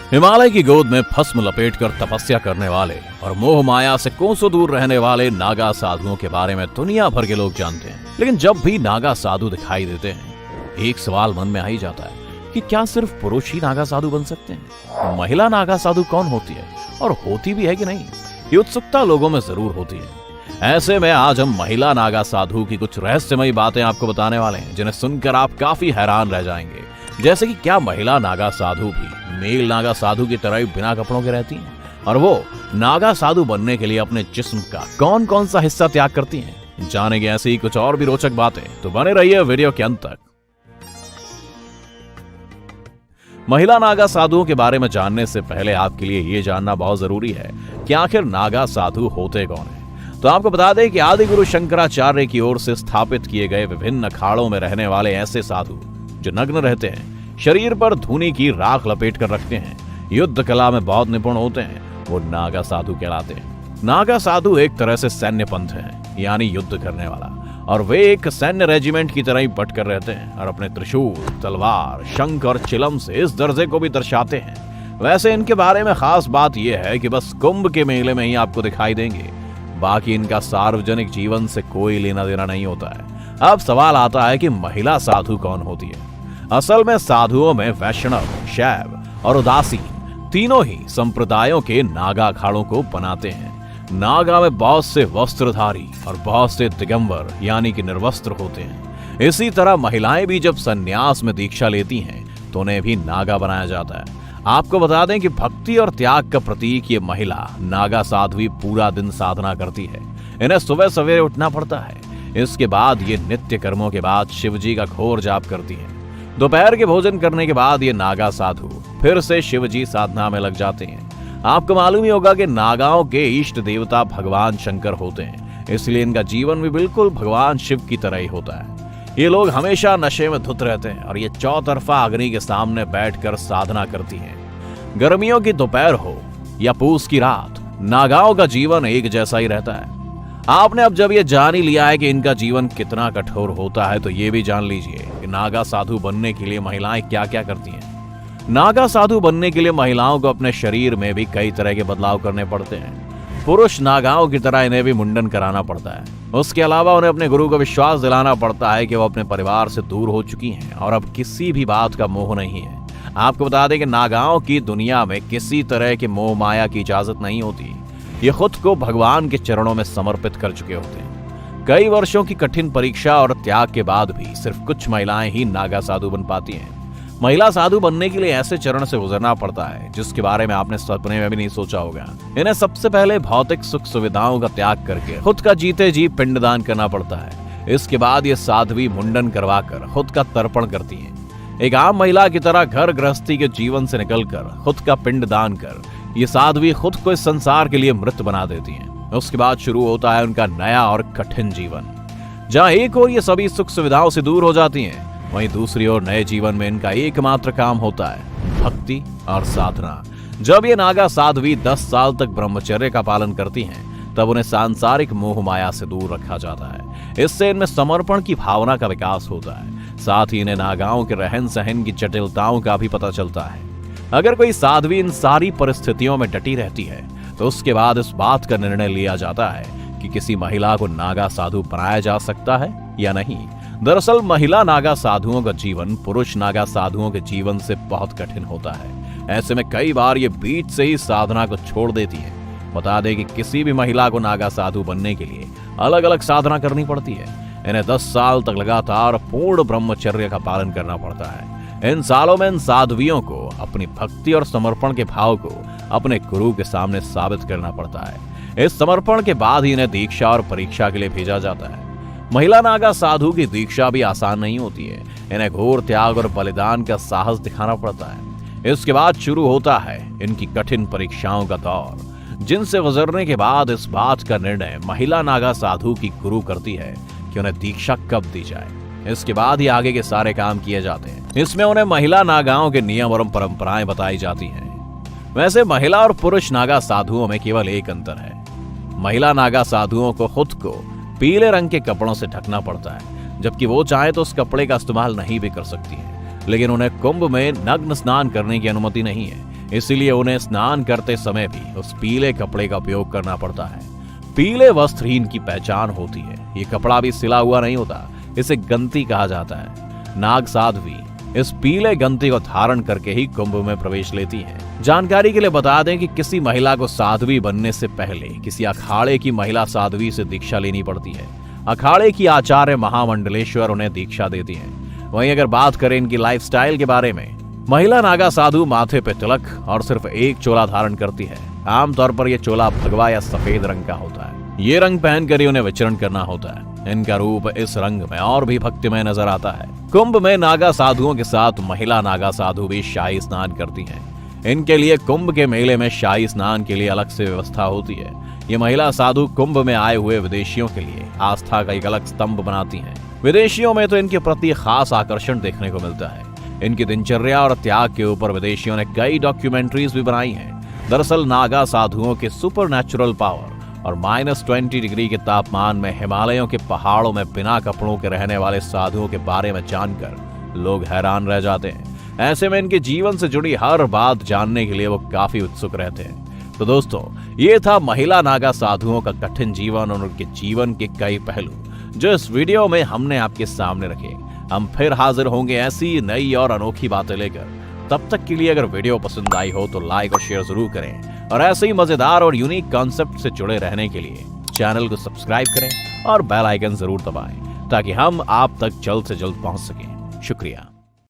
हिमालय की गोद में भस्म लपेटकर तपस्या करने वाले और मोह माया से कोसों दूर रहने वाले नागा साधुओं के बारे में दुनिया भर के लोग जानते हैं। लेकिन जब भी नागा साधु दिखाई देते हैं, एक सवाल मन में आ ही जाता है कि क्या सिर्फ पुरुष ही नागा साधु बन सकते हैं? महिला नागा साधु कौन होती है और होती भी है कि नहीं? ये उत्सुकता लोगों में जरूर होती है। ऐसे में आज हम महिला नागा साधु की कुछ रहस्यमयी बातें आपको बताने वाले हैं, जिन्हें सुनकर आप काफी हैरान रह जाएंगे। जैसे कि क्या महिला नागा साधु भी मेल नागा साधु की तरह ही बिना कपड़ों के रहती हैं? और वो नागा साधु बनने के लिए अपने जिस्म का कौन कौन सा हिस्सा त्याग करती हैं? जानेंगे ऐसी ही कुछ और भी रोचक बातें, तो बने रहिए वीडियो के अंत तक। महिला नागा साधुओं के बारे में जानने से पहले आपके लिए ये जानना बहुत जरूरी है कि आखिर नागा साधु होते कौन है। तो आपको बता दें कि आदि गुरु शंकराचार्य की ओर से स्थापित किए गए विभिन्न अखाड़ों में रहने वाले ऐसे साधु जो नग्न रहते हैं, शरीर पर धूनी की राख लपेट कर रखते हैं, युद्ध कला में बहुत निपुण होते हैं, वो नागा साधु कहलाते हैं। नागा साधु एक तरह से सैन्य पंथ है, यानी युद्ध करने वाला, और वे एक सैन्य रेजिमेंट की तरह ही बट कर रहते हैं और अपने त्रिशूल, तलवार, शंख और चिलम से इस दर्जे को भी दर्शाते हैं। वैसे इनके बारे में खास बात यह है कि बस कुंभ के मेले में ही आपको दिखाई देंगे, बाकी इनका सार्वजनिक जीवन से कोई लेना देना नहीं होता है। अब सवाल आता है कि महिला साधु कौन होती है? असल में साधुओं में वैष्णव, शैव और उदासीन तीनों ही संप्रदायों के नागा अखाड़ों को बनाते हैं। नागा में बहुत से वस्त्रधारी और बहुत से दिगंबर यानी कि निर्वस्त्र होते हैं। इसी तरह महिलाएं भी जब संन्यास में दीक्षा लेती हैं तो उन्हें भी नागा बनाया जाता है। आपको बता दें कि भक्ति और त्याग का प्रतीक ये महिला नागा साध्वी पूरा दिन साधना करती है। इन्हें सुबह सवेरे उठना पड़ता है। इसके बाद ये नित्य कर्मों के बाद शिव जी का घोर जाप करती है। दोपहर के भोजन करने के बाद ये नागा साधु फिर से शिव जी साधना में लग जाते हैं। आपको मालूम ही होगा कि नागाओं के इष्ट देवता भगवान शंकर होते हैं, इसलिए इनका जीवन भी बिल्कुल भगवान शिव की तरह ही होता है। ये लोग हमेशा नशे में धुत रहते हैं और ये चौतरफा अग्नि के सामने बैठकर साधना करती हैं। गर्मियों की दोपहर हो या पूस की रात, नागाओं का जीवन एक जैसा ही रहता है। आपने अब जब ये जान ही लिया है कि इनका जीवन कितना कठोर होता है, तो ये भी जान लीजिए कि नागा साधु बनने के लिए महिलाएं क्या क्या करती हैं। नागा साधु बनने के लिए महिलाओं को अपने शरीर में भी कई तरह के बदलाव करने पड़ते हैं। पुरुष नागाओं की तरह इन्हें भी मुंडन कराना पड़ता है। उसके अलावा उन्हें अपने गुरु को विश्वास दिलाना पड़ता है कि वो अपने परिवार से दूर हो चुकी हैं और अब किसी भी बात का मोह नहीं है। आपको बता दें कि नागाओं की दुनिया में किसी तरह के मोह माया की इजाजत नहीं होती। ये खुद को भगवान के चरणों में समर्पित कर चुके होते हैं। कई वर्षों की कठिन परीक्षा और त्याग के बाद भी सिर्फ कुछ महिलाएं ही नागा साधु बन पाती हैं। महिला साधु बनने के लिए ऐसे चरण से गुजरना पड़ता है जिसके बारे में आपने सपने में भी नहीं सोचा होगा। इन्हें सबसे पहले भौतिक सुख सुविधाओं का त्याग करके खुद का जीते जी पिंडदान करना पड़ता है। इसके बाद ये साध्वी मुंडन करवाकर खुद का तर्पण करती हैं। एक आम महिला की तरह घर गृहस्थी के जीवन से निकलकर खुद का पिंडदान कर ये साध्वी खुद को इस संसार के लिए मृत बना देती हैं। उसके बाद शुरू होता है उनका नया और कठिन जीवन, जहाँ एक ओर ये सभी सुख सुविधाओं से दूर हो जाती हैं, वहीं दूसरी ओर नए जीवन में इनका एकमात्र काम होता है भक्ति और साधना। जब ये नागा साध्वी 10 साल तक ब्रह्मचर्य का पालन करती हैं, तब उन्हें सांसारिक मोह माया से दूर रखा जाता है। इससे इनमें समर्पण की भावना का विकास होता है। साथ ही इन्हें नागाओं के रहन सहन की जटिलताओं का भी पता चलता है। अगर कोई साध्वी इन सारी परिस्थितियों में डटी रहती है तो उसके बाद इस बात का निर्णय लिया जाता है कि किसी महिला को नागा साधु बनाया जा सकता है या नहीं। दरअसल महिला नागा साधुओं का जीवन पुरुष नागा साधुओं के जीवन से बहुत कठिन होता है। ऐसे में कई बार ये बीच से ही साधना को छोड़ देती है। बता दें कि किसी भी महिला को नागा साधु बनने के लिए अलग अलग साधना करनी पड़ती है। इन्हें 10 साल तक लगातार पूर्ण ब्रह्मचर्य का पालन करना पड़ता है। इन सालों में इन साध्वियों को अपनी भक्ति और समर्पण के भाव को अपने गुरु के सामने साबित करना पड़ता है। इस समर्पण के बाद ही इन्हें दीक्षा और परीक्षा के लिए भेजा जाता है। महिला नागा साधु की दीक्षा भी आसान नहीं होती है। इन्हें घोर त्याग और बलिदान का साहस दिखाना पड़ता है। इसके बाद शुरू होता है इनकी कठिन परीक्षाओं का दौर, जिनसे गुजरने के बाद इस बात का निर्णय महिला नागा साधु की गुरु करती है कि उन्हें दीक्षा कब दी जाए। इसके बाद ही आगे के सारे काम किए जाते हैं। इसमें उन्हें महिला नागाओं के नियम और परंपराएं बताई जाती हैं। वैसे महिला और पुरुष नागा साधुओं में केवल एक अंतर है। महिला नागा साधुओं को खुद को पीले रंग के कपड़ों से ढकना पड़ता है, जबकि वो चाहे तो उस कपड़े का इस्तेमाल नहीं भी कर सकती है। लेकिन उन्हें कुंभ में नग्न स्नान करने की अनुमति नहीं है। इसीलिए उन्हें स्नान करते समय भी उस पीले कपड़े का उपयोग करना पड़ता है। पीले वस्त्र ही इनकी पहचान होती है। ये कपड़ा भी सिला हुआ नहीं होता, इसे गंती कहा जाता है। नाग साध्वी इस पीले गंती को धारण करके ही कुंभ में प्रवेश लेती हैं। जानकारी के लिए बता दें कि किसी महिला को साध्वी बनने से पहले किसी अखाड़े की महिला साध्वी से दीक्षा लेनी पड़ती है। अखाड़े की आचार्य महामंडलेश्वर उन्हें दीक्षा देती हैं। वहीं अगर बात करें इनकी लाइफस्टाइल के बारे में, महिला नागा साधु माथे पे तिलक और सिर्फ एक चोला धारण करती है। आमतौर पर यह चोला भगवा या सफेद रंग का होता है। ये रंग पहनकर ही उन्हें विचरण करना होता है। इनका रूप इस रंग में और भी भक्तिमय नजर आता है। कुंभ में नागा साधुओं के साथ महिला नागा साधु भी शाही स्नान करती हैं। इनके लिए कुंभ के मेले में शाही स्नान के लिए अलग से व्यवस्था होती है। ये महिला साधु कुंभ में आए हुए विदेशियों के लिए आस्था का एक अलग स्तंभ बनाती हैं। विदेशियों में तो इनके प्रति खास आकर्षण देखने को मिलता है। इनकी दिनचर्या और त्याग के ऊपर विदेशियों ने कई डॉक्यूमेंट्रीज भी बनाई हैं। दरअसल नागा साधुओं के सुपरनैचुरल पावर और -20 डिग्री के तापमान में हिमालयों के पहाड़ों में बिना कपड़ों के रहने वाले साधुओं के बारे में जानकर लोग हैरान रह जाते हैं। ऐसे में इनके जीवन से जुड़ी हर बात जानने के लिए वो काफी उत्सुक रहते हैं। तो दोस्तों, ये था महिला नागा साधुओं का कठिन जीवन और उनके जीवन के कई पहलू जो इस वीडियो में हमने आपके सामने रखे। हम फिर हाजिर होंगे ऐसी नई और अनोखी बातें लेकर। तब तक के लिए अगर वीडियो पसंद आई हो तो लाइक और शेयर जरूर करें और ऐसे ही मजेदार और यूनिक कॉन्सेप्ट से जुड़े रहने के लिए चैनल को सब्सक्राइब करें और बेल आइकन जरूर दबाएं ताकि हम आप तक जल्द से जल्द पहुंच सकें। शुक्रिया।